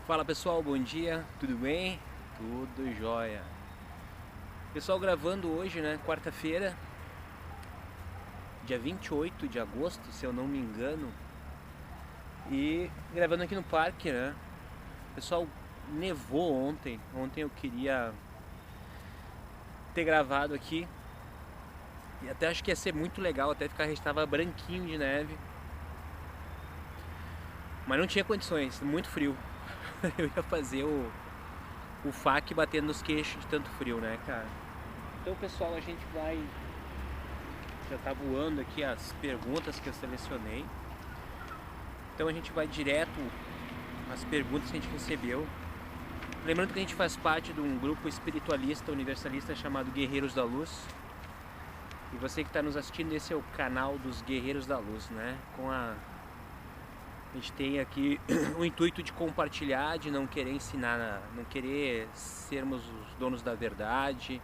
Fala pessoal, bom dia, tudo bem? Tudo jóia. Pessoal, gravando hoje, né, quarta-feira, dia 28 de agosto, se eu não me engano. E gravando aqui no parque, né? Pessoal, nevou ontem. Ontem eu queria ter gravado aqui. E até acho que ia ser muito legal, até ficar, estava branquinho de neve. Mas não tinha condições, muito frio. Eu ia fazer o fac batendo nos queixos de tanto frio, né, cara? Então, pessoal, a gente vai. Já tá voando aqui as perguntas que eu selecionei. Então a gente vai direto às perguntas que a gente recebeu. Lembrando que a gente faz parte de um grupo espiritualista, universalista chamado Guerreiros da Luz. E você que está nos assistindo, esse é o canal dos Guerreiros da Luz, né? A gente tem aqui o intuito de compartilhar, de não querer ensinar, não querer sermos os donos da verdade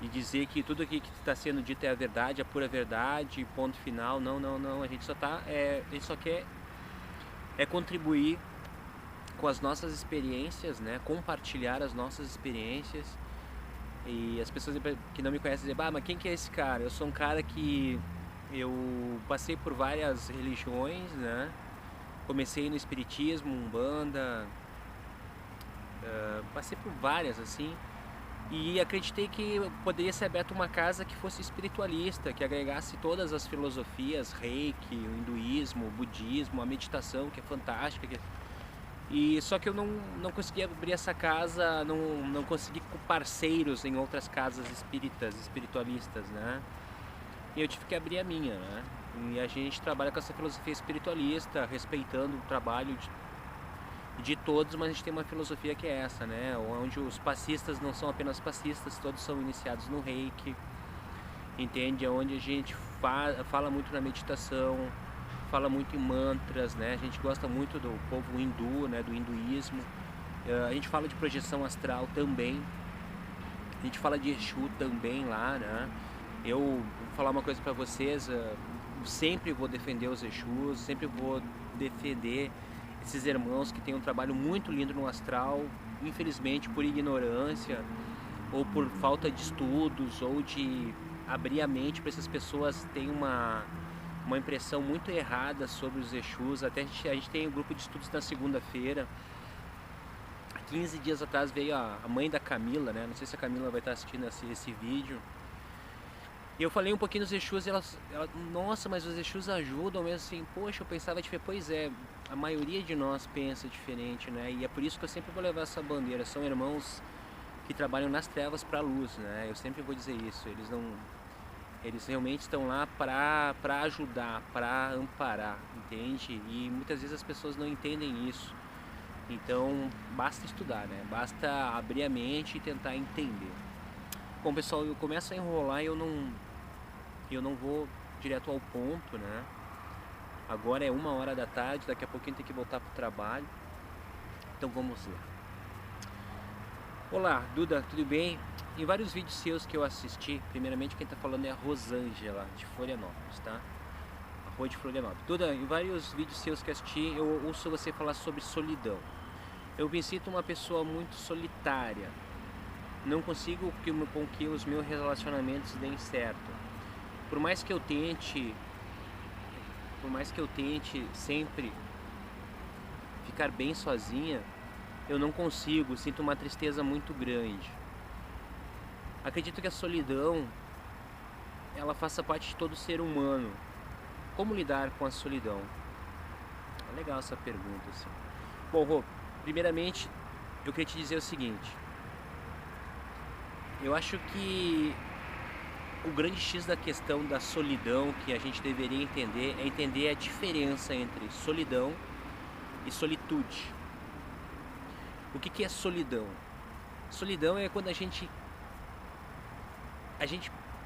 e dizer que tudo aqui que está sendo dito é a verdade, a pura verdade, ponto final. Não, não, não. A gente só quer contribuir com as nossas experiências, né? Compartilhar as nossas experiências. E as pessoas que não me conhecem dizem, mas quem que é esse cara? Eu sou um cara que eu passei por várias religiões, né? Comecei no espiritismo, umbanda, passei por várias assim, e acreditei que poderia ser aberta uma casa que fosse espiritualista, que agregasse todas as filosofias, reiki, o hinduísmo, o budismo, a meditação, que é fantástica. E só que eu não consegui abrir essa casa, não consegui com parceiros em outras casas espiritualistas, né? E eu tive que abrir a minha, né? E a gente trabalha com essa filosofia espiritualista, respeitando o trabalho de todos, mas a gente tem uma filosofia que é essa, né? Onde os passistas não são apenas passistas, todos são iniciados no reiki, entende? Onde a gente fala muito na meditação, fala muito em mantras, né? A gente gosta muito do povo hindu, né? Do hinduísmo. A gente fala de projeção astral também. A gente fala de Exu também lá, né? Eu vou falar uma coisa pra vocês, sempre vou defender os Exus, sempre vou defender esses irmãos que têm um trabalho muito lindo no astral, infelizmente por ignorância, ou por falta de estudos, ou de abrir a mente para essas pessoas terem uma impressão muito errada sobre os Exus. Até a gente tem um grupo de estudos na segunda-feira. 15 dias atrás veio a mãe da Camila, né? Não sei se a Camila vai estar assistindo esse vídeo. E eu falei um pouquinho dos Exus e ela, nossa, mas os Exus ajudam mesmo assim. Poxa, eu pensava diferente. Pois é, a maioria de nós pensa diferente, né? E é por isso que eu sempre vou levar essa bandeira. São irmãos que trabalham nas trevas para a luz, né? Eu sempre vou dizer isso. Eles realmente estão lá para ajudar, para amparar, entende? E muitas vezes as pessoas não entendem isso. Então, basta estudar, né? Basta abrir a mente e tentar entender. Bom, pessoal, eu começo a enrolar e eu não vou direto ao ponto, né? Agora é 1h da tarde, daqui a pouquinho tem que voltar pro trabalho. Então vamos lá. Olá, Duda, tudo bem? Em vários vídeos seus que eu assisti, primeiramente quem tá falando é a Rosângela, de Florianópolis, tá? A Rua de Florianópolis. Duda, em vários vídeos seus que eu assisti, eu ouço você falar sobre solidão. Eu me sinto uma pessoa muito solitária. Não consigo com que os meus relacionamentos deem certo. Por mais que eu tente sempre ficar bem sozinha, eu não consigo, sinto uma tristeza muito grande. Acredito que a solidão, ela faça parte de todo ser humano. Como lidar com a solidão? É legal essa pergunta, assim. Bom, Rô, primeiramente, eu queria te dizer o seguinte. Eu acho que o grande X da questão da solidão que a gente deveria entender é entender a diferença entre solidão e solitude. O que é solidão? Solidão é quando a gente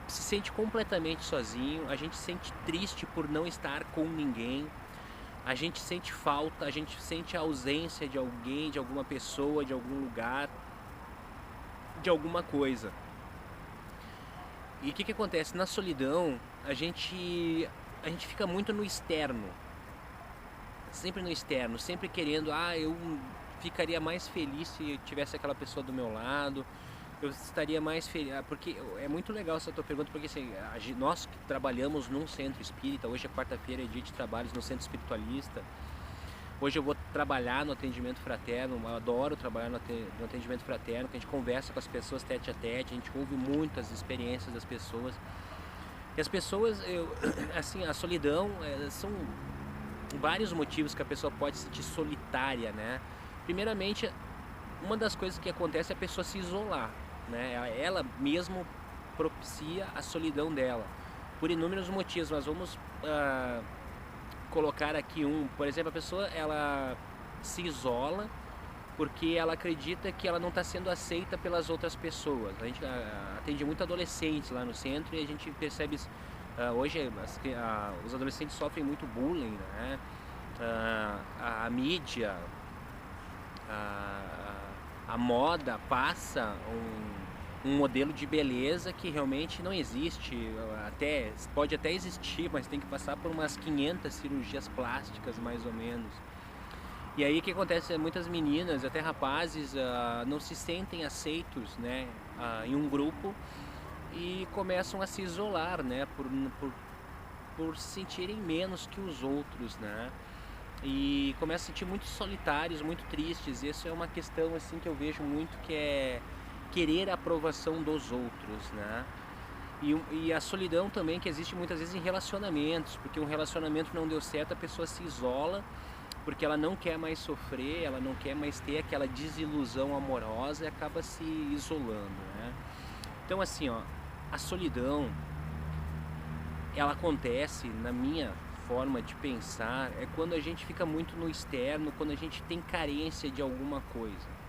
se sente completamente sozinho, a gente se sente triste por não estar com ninguém, a gente sente falta, a gente sente a ausência de alguém, de alguma pessoa, de algum lugar, de alguma coisa. E o que acontece? Na solidão, a gente fica muito no externo. Sempre no externo, sempre querendo, eu ficaria mais feliz se tivesse aquela pessoa do meu lado. Eu estaria mais feliz, porque é muito legal essa tua pergunta, porque assim, nós que trabalhamos num centro espírita, hoje é quarta-feira, é dia de trabalhos no centro espiritualista. Hoje eu vou trabalhar no atendimento fraterno, eu adoro trabalhar no atendimento fraterno, que a gente conversa com as pessoas tete a tete, a gente ouve muitas experiências das pessoas. E as pessoas, assim, a solidão, são vários motivos que a pessoa pode se sentir solitária, né? Primeiramente, uma das coisas que acontece é a pessoa se isolar, né? Ela mesmo propicia a solidão dela, por inúmeros motivos. Nós vamos colocar aqui por exemplo, a pessoa ela se isola porque ela acredita que ela não está sendo aceita pelas outras pessoas. A gente atende muito adolescentes lá no centro e a gente percebe hoje os adolescentes sofrem muito bullying, né? A mídia, a moda passa um modelo de beleza que realmente não existe, pode até existir, mas tem que passar por umas 500 cirurgias plásticas mais ou menos. E aí o que acontece? Muitas meninas, até rapazes, não se sentem aceitos, né, em um grupo e começam a se isolar, né, por se sentirem menos que os outros, né, e começam a se sentir muito solitários, muito tristes. Isso é uma questão assim que eu vejo muito, que é querer a aprovação dos outros, né? E a solidão também que existe muitas vezes em relacionamentos, porque um relacionamento não deu certo, a pessoa se isola porque ela não quer mais sofrer, ela não quer mais ter aquela desilusão amorosa e acaba se isolando, né? Então assim, ó, a solidão, ela acontece, na minha forma de pensar, é quando a gente fica muito no externo, quando a gente tem carência de alguma coisa.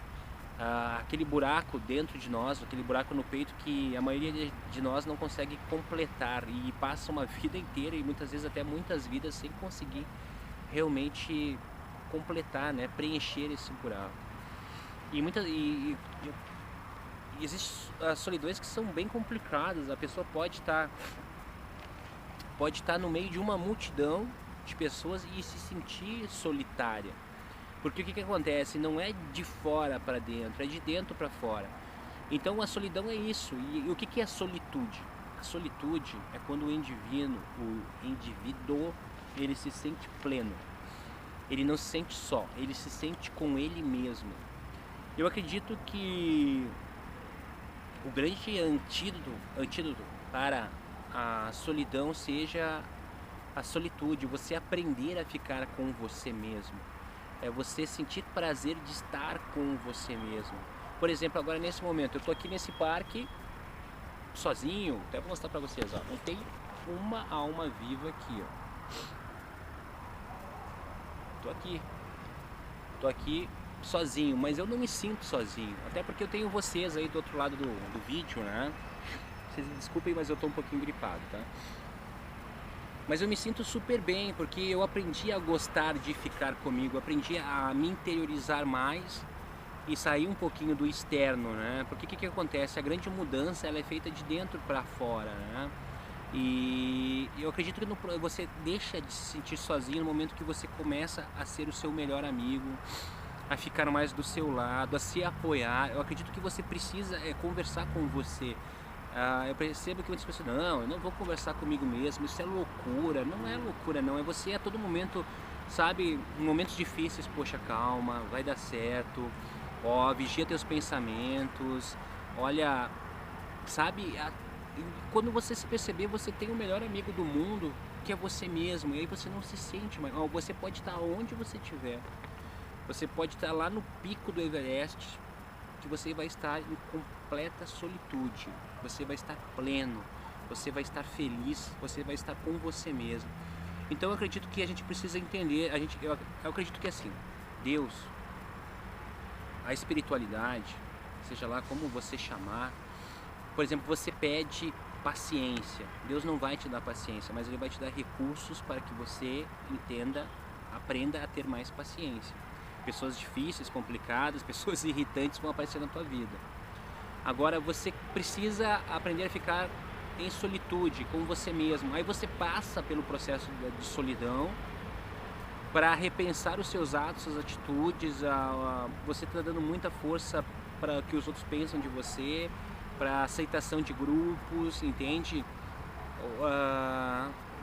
Aquele buraco dentro de nós, aquele buraco no peito que a maioria de nós não consegue completar e passa uma vida inteira e muitas vezes até muitas vidas sem conseguir realmente completar, né, preencher esse buraco. E existem solidões que são bem complicadas. A pessoa pode estar no meio de uma multidão de pessoas e se sentir solitária. Porque o que acontece? Não é de fora para dentro, é de dentro para fora. Então a solidão é isso. E o que é a solitude? A solitude é quando o indivíduo, ele se sente pleno. Ele não se sente só, ele se sente com ele mesmo. Eu acredito que o grande antídoto para a solidão seja a solitude, você aprender a ficar com você mesmo. É você sentir prazer de estar com você mesmo. Por exemplo, agora nesse momento, eu estou aqui nesse parque, sozinho, até vou mostrar para vocês, ó. Não tem uma alma viva aqui, ó. Tô aqui sozinho, mas eu não me sinto sozinho, até porque eu tenho vocês aí do outro lado do vídeo, né? Vocês me desculpem, mas eu tô um pouquinho gripado, tá? Mas eu me sinto super bem, porque eu aprendi a gostar de ficar comigo, aprendi a me interiorizar mais e sair um pouquinho do externo, né? Porque o que acontece? A grande mudança, ela é feita de dentro para fora, né? E eu acredito que você deixa de se sentir sozinho no momento que você começa a ser o seu melhor amigo, a ficar mais do seu lado, a se apoiar. Eu acredito que você precisa conversar com você. Eu percebo que muitas pessoas, não, eu não vou conversar comigo mesmo, isso é loucura. Não é loucura, não, é você a todo momento, sabe, em momentos difíceis, poxa, calma, vai dar certo, ó, vigia teus pensamentos, olha, sabe, quando você se perceber, você tem o melhor amigo do mundo, que é você mesmo, e aí você não se sente mais, ó, você pode estar onde você estiver, você pode estar lá no pico do Everest, que você vai estar em completa solitude, você vai estar pleno, você vai estar feliz, você vai estar com você mesmo. Então eu acredito que a gente precisa entender, eu acredito que assim, Deus, a espiritualidade, seja lá como você chamar, por exemplo, você pede paciência, Deus não vai te dar paciência, mas Ele vai te dar recursos para que você aprenda a ter mais paciência. Pessoas difíceis, complicadas, pessoas irritantes vão aparecer na tua vida. Agora você precisa aprender a ficar em solitude com você mesmo. Aí você passa pelo processo de solidão para repensar os seus atos, suas atitudes, você está dando muita força para que os outros pensam de você, para aceitação de grupos, entende?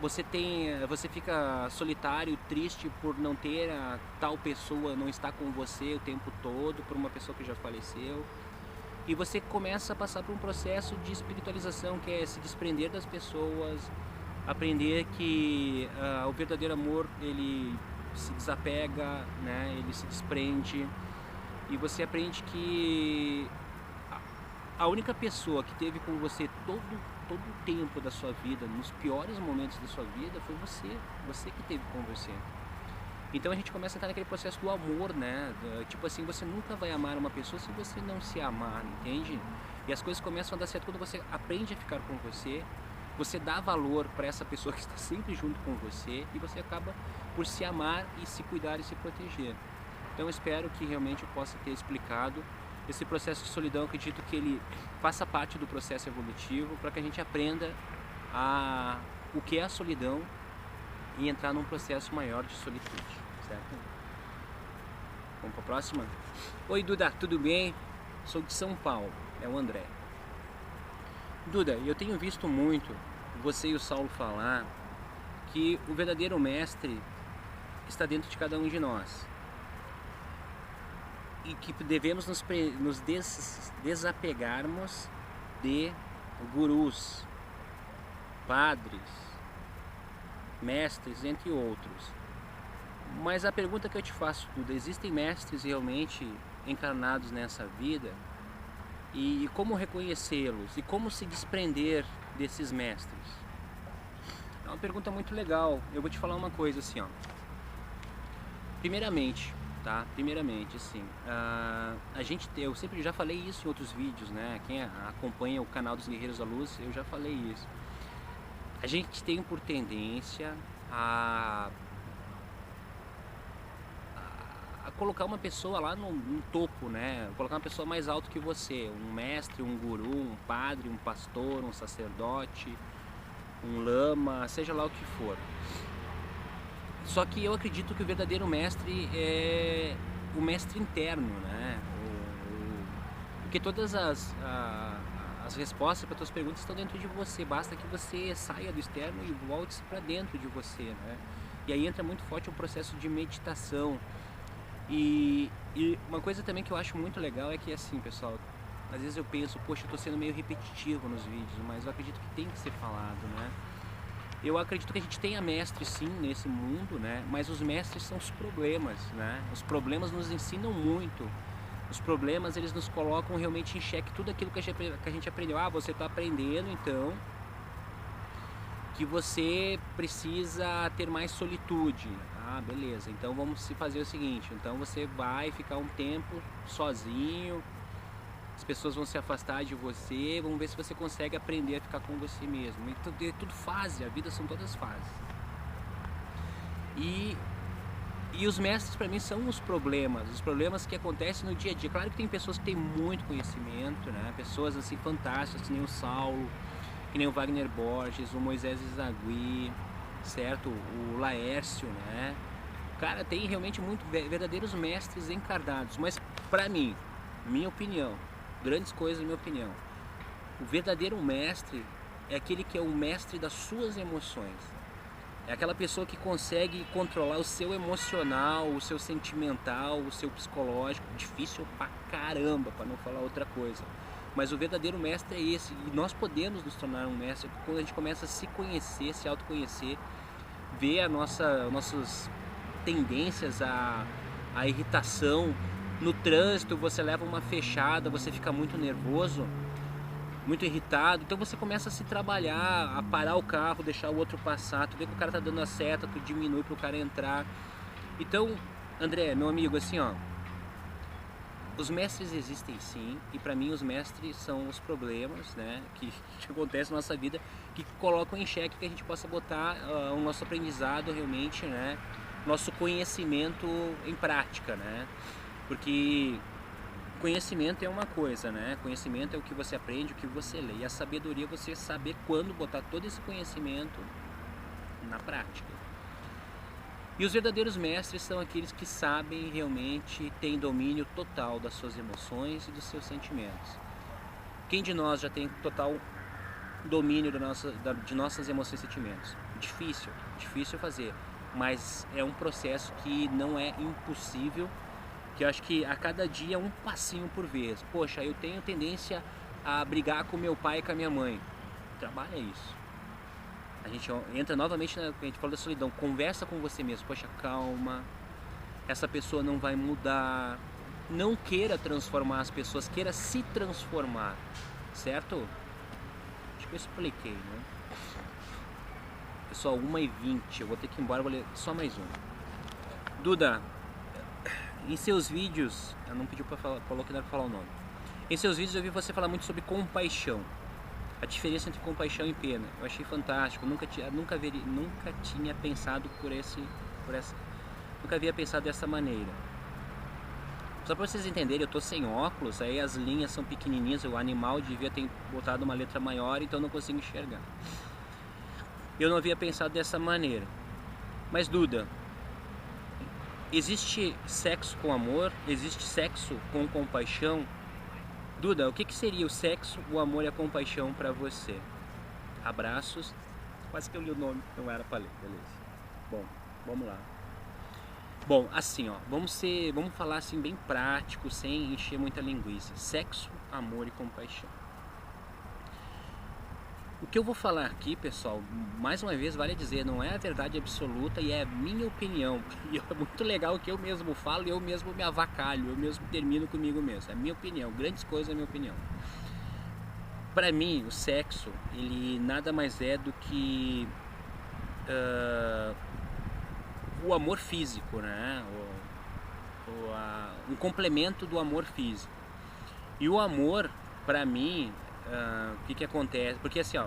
Você fica solitário, triste por não ter tal pessoa, não estar com você o tempo todo, por uma pessoa que já faleceu. E você começa a passar por um processo de espiritualização, que é se desprender das pessoas, aprender que o verdadeiro amor, ele se desapega, né? Ele se desprende, e você aprende que a única pessoa que teve com você todo o tempo da sua vida, nos piores momentos da sua vida, foi você que teve com você. Então a gente começa a entrar naquele processo do amor, né? Tipo assim, você nunca vai amar uma pessoa se você não se amar, entende? E as coisas começam a dar certo quando você aprende a ficar com você, você dá valor para essa pessoa que está sempre junto com você, e você acaba por se amar e se cuidar e se proteger. Então eu espero que realmente eu possa ter explicado esse processo de solidão. Eu acredito que ele faça parte do processo evolutivo para que a gente aprenda o que é a solidão e entrar num processo maior de solitude, certo? Vamos para a próxima? Oi Duda, tudo bem? Sou de São Paulo, é o André. Duda, eu tenho visto muito você e o Saulo falar que o verdadeiro mestre está dentro de cada um de nós e que devemos nos desapegarmos de gurus, padres, mestres, entre outros. Mas a pergunta que eu te faço, Duda, existem mestres realmente encarnados nessa vida? E como reconhecê-los? E como se desprender desses mestres? É uma pergunta muito legal. Eu vou te falar uma coisa assim, ó. Primeiramente, tá? Primeiramente, assim, eu sempre já falei isso em outros vídeos, né? Quem acompanha o canal dos Guerreiros da Luz, eu já falei isso. A gente tem por tendência a colocar uma pessoa lá no topo, né? Colocar uma pessoa mais alta que você, um mestre, um guru, um padre, um pastor, um sacerdote, um lama, seja lá o que for. Só que eu acredito que o verdadeiro mestre é o mestre interno, né? Porque todas as respostas para as tuas perguntas estão dentro de você. Basta que você saia do externo e volte para dentro de você, né? E aí entra muito forte o processo de meditação. E uma coisa também que eu acho muito legal é que, assim, pessoal, às vezes eu penso, poxa, eu estou sendo meio repetitivo nos vídeos, mas eu acredito que tem que ser falado, né? Eu acredito que a gente tenha mestres sim nesse mundo, né? Mas os mestres são os problemas, né? Os problemas nos ensinam muito. Os problemas, eles nos colocam realmente em xeque tudo aquilo que a gente aprendeu. Você está aprendendo, então, que você precisa ter mais solitude. Beleza, então vamos fazer o seguinte, então você vai ficar um tempo sozinho, as pessoas vão se afastar de você, vamos ver se você consegue aprender a ficar com você mesmo. E tudo fase, a vida são todas fases. E os mestres para mim são os problemas que acontecem no dia a dia. Claro que tem pessoas que têm muito conhecimento, né? Pessoas assim fantásticas, que nem o Saulo, que nem o Wagner Borges, o Moisés Zagui, certo? O Laércio, né? Cara, tem realmente muito verdadeiros mestres encarnados. Mas pra mim, minha opinião, grandes coisas, minha opinião, o verdadeiro mestre é aquele que é o mestre das suas emoções. É aquela pessoa que consegue controlar o seu emocional, o seu sentimental, o seu psicológico. Difícil pra caramba, pra não falar outra coisa. Mas o verdadeiro mestre é esse. E nós podemos nos tornar um mestre quando a gente começa a se conhecer, se autoconhecer, ver nossas tendências à irritação. No trânsito você leva uma fechada, você fica muito nervoso, muito irritado, então você começa a se trabalhar, a parar o carro, deixar o outro passar, tu vê que o cara tá dando a seta, tu diminui pro cara entrar. Então, André, meu amigo, assim, ó, os mestres existem sim, e para mim os mestres são os problemas, né, que acontecem na nossa vida, que colocam em xeque que a gente possa botar o nosso aprendizado realmente, né, nosso conhecimento em prática, né, porque conhecimento é uma coisa, né, conhecimento é o que você aprende, o que você lê, e a sabedoria é você saber quando botar todo esse conhecimento na prática. E os verdadeiros mestres são aqueles que sabem realmente, têm domínio total das suas emoções e dos seus sentimentos. Quem de nós já tem total domínio de nossas emoções e sentimentos? Difícil fazer, mas é um processo que não é impossível, que eu acho que a cada dia um passinho por vez. Poxa, eu tenho tendência a brigar com meu pai e com a minha mãe. Trabalha isso. A gente entra novamente a gente falou da solidão, conversa com você mesmo. Poxa, calma, essa pessoa não vai mudar. Não queira transformar as pessoas, queira se transformar, certo? Acho que eu expliquei, né? Pessoal, 1h20, eu vou ter que ir embora, vou ler só mais um. Duda, em seus vídeos, ela não pediu para falar, falou que não era para falar o nome. Em seus vídeos eu vi você falar muito sobre compaixão. A diferença entre compaixão e pena. Eu achei fantástico, nunca tinha pensado nunca havia pensado dessa maneira. Só para vocês entenderem, eu tô sem óculos, aí as linhas são pequenininhas, o animal devia ter botado uma letra maior, então eu não consigo enxergar. Eu não havia pensado dessa maneira. Mas Duda, existe sexo com amor? Existe sexo com compaixão? Duda, o que seria o sexo, o amor e a compaixão para você? Abraços. Quase que eu li o nome, não era para ler, beleza. Bom, vamos lá. Bom, assim, ó, vamos falar assim bem prático, sem encher muita linguiça. Sexo, amor e compaixão. O que eu vou falar aqui, pessoal, mais uma vez vale dizer, não é a verdade absoluta e é a minha opinião. E é muito legal que eu mesmo falo e eu mesmo me avacalho, eu mesmo termino comigo mesmo. É a minha opinião, grandes coisas é a minha opinião. Para mim, o sexo, ele nada mais é do que o amor físico, né? Um complemento do amor físico. E o amor, para mim, o que acontece? Porque assim, ó,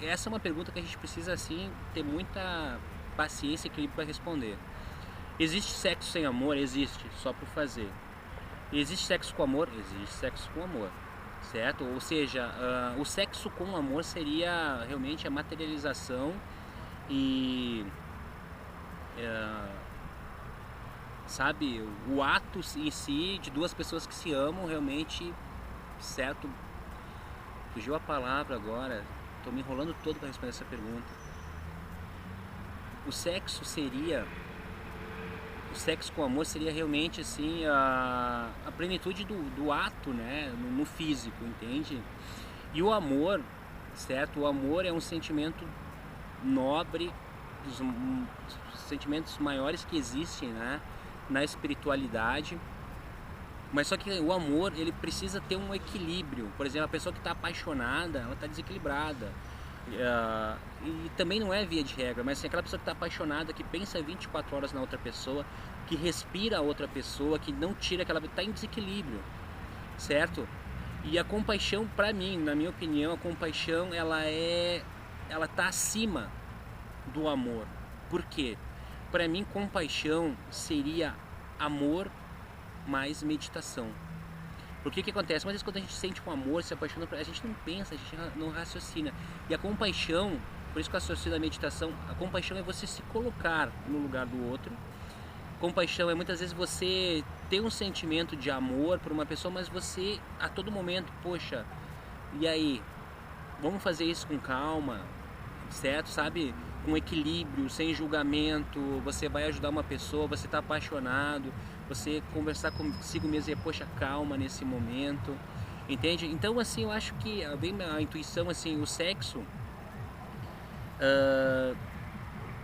essa é uma pergunta que a gente precisa assim ter muita paciência e equilíbrio para responder. Existe sexo sem amor? Existe, só por fazer. Existe sexo com amor? Existe sexo com amor, certo? Ou seja, o sexo com amor seria realmente a materialização e sabe, o ato em si de duas pessoas que se amam realmente, certo? Fugiu a palavra agora, estou me enrolando todo para responder essa pergunta. O sexo com amor seria realmente assim a plenitude do ato, né, no físico, entende? E o amor, certo? O amor é um sentimento nobre, dos sentimentos maiores que existem, né, na espiritualidade. Mas só que o amor, ele precisa ter um equilíbrio. Por exemplo, a pessoa que está apaixonada, ela está desequilibrada. E também não é via de regra, mas assim, aquela pessoa que está apaixonada, que pensa 24 horas na outra pessoa, que respira a outra pessoa, que não tira aquela... está em desequilíbrio, certo? E a compaixão, para mim, na minha opinião, a compaixão, ela está acima do amor. Por quê? Para mim, compaixão seria amor mais meditação. Porque o que acontece? Muitas vezes quando a gente sente um amor, se apaixona, a gente não pensa, a gente não raciocina. E a compaixão, por isso que eu associo a meditação, a compaixão é você se colocar no lugar do outro. Compaixão é muitas vezes você ter um sentimento de amor por uma pessoa, mas você a todo momento, poxa, e aí? Vamos fazer isso com calma, certo? Sabe? Com equilíbrio, sem julgamento, você vai ajudar uma pessoa, você está apaixonado, você conversar consigo mesmo e poxa, calma nesse momento, entende? Então assim, eu acho que vem a intuição assim, o sexo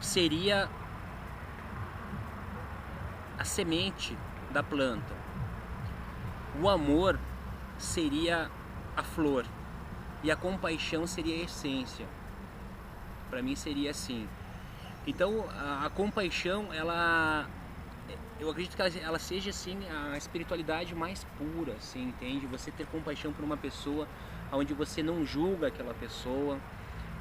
seria a semente da planta, o amor seria a flor e a compaixão seria a essência. Para mim seria assim. Então a compaixão, eu acredito que ela seja assim a espiritualidade mais pura, assim, entende? Você ter compaixão por uma pessoa, onde você não julga aquela pessoa,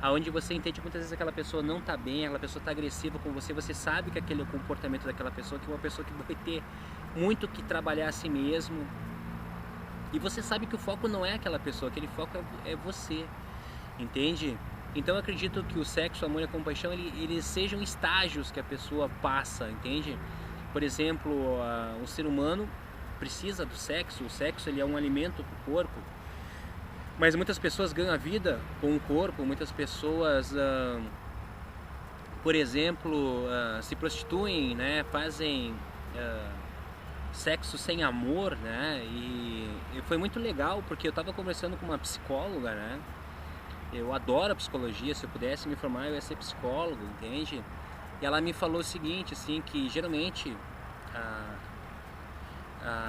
aonde você entende que muitas vezes aquela pessoa não está bem, aquela pessoa está agressiva com você, você sabe que aquele é o comportamento daquela pessoa, que é uma pessoa que vai ter muito que trabalhar a si mesmo, e você sabe que o foco não é aquela pessoa, aquele foco é você, entende? Então eu acredito que o sexo, o amor e a compaixão, eles sejam estágios que a pessoa passa, entende? Por exemplo, um ser humano precisa do sexo, o sexo ele é um alimento para o corpo, mas muitas pessoas ganham a vida com o corpo, muitas pessoas, por exemplo, se prostituem, né? Fazem sexo sem amor, né? E foi muito legal porque eu estava conversando com uma psicóloga, né? Eu adoro a psicologia, se eu pudesse me formar eu ia ser psicólogo, entende? E ela me falou o seguinte, assim, que geralmente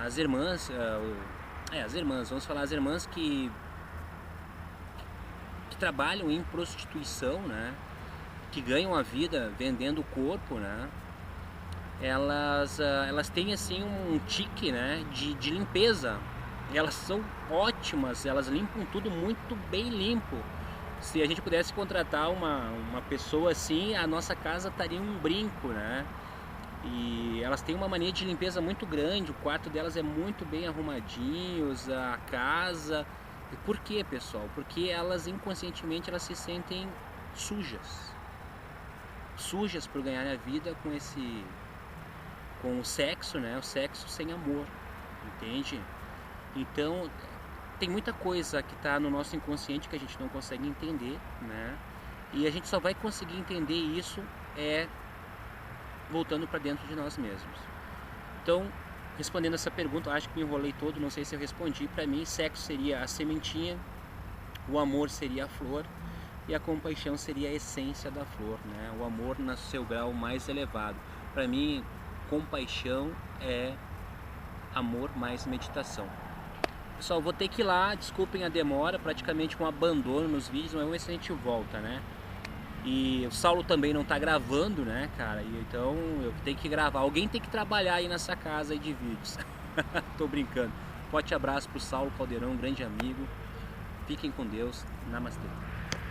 as irmãs, as irmãs, vamos falar as irmãs que trabalham em prostituição, né? Que ganham a vida vendendo o corpo, né? Elas têm assim um tique, né? De limpeza. Elas são ótimas, elas limpam tudo muito bem limpo. Se a gente pudesse contratar uma pessoa assim, a nossa casa estaria um brinco, né? E elas têm uma mania de limpeza muito grande, o quarto delas é muito bem arrumadinho, a casa. E por quê, pessoal? Porque elas inconscientemente elas se sentem sujas. Sujas por ganhar a vida com o sexo, né? O sexo sem amor, entende? Então tem muita coisa que está no nosso inconsciente que a gente não consegue entender, né? E a gente só vai conseguir entender isso voltando para dentro de nós mesmos. Então, respondendo essa pergunta, acho que me enrolei todo, não sei se eu respondi. Para mim, sexo seria a sementinha, o amor seria a flor e a compaixão seria a essência da flor, né? O amor no seu grau mais elevado. Para mim, compaixão é amor mais meditação. Pessoal, vou ter que ir lá, desculpem a demora, praticamente um abandono nos vídeos, mas vamos ver se a gente volta, né? E o Saulo também não tá gravando, né, cara? E então eu tenho que gravar. Alguém tem que trabalhar aí nessa casa aí de vídeos. Tô brincando. Forte abraço pro Saulo Caldeirão, um grande amigo. Fiquem com Deus. Namastê.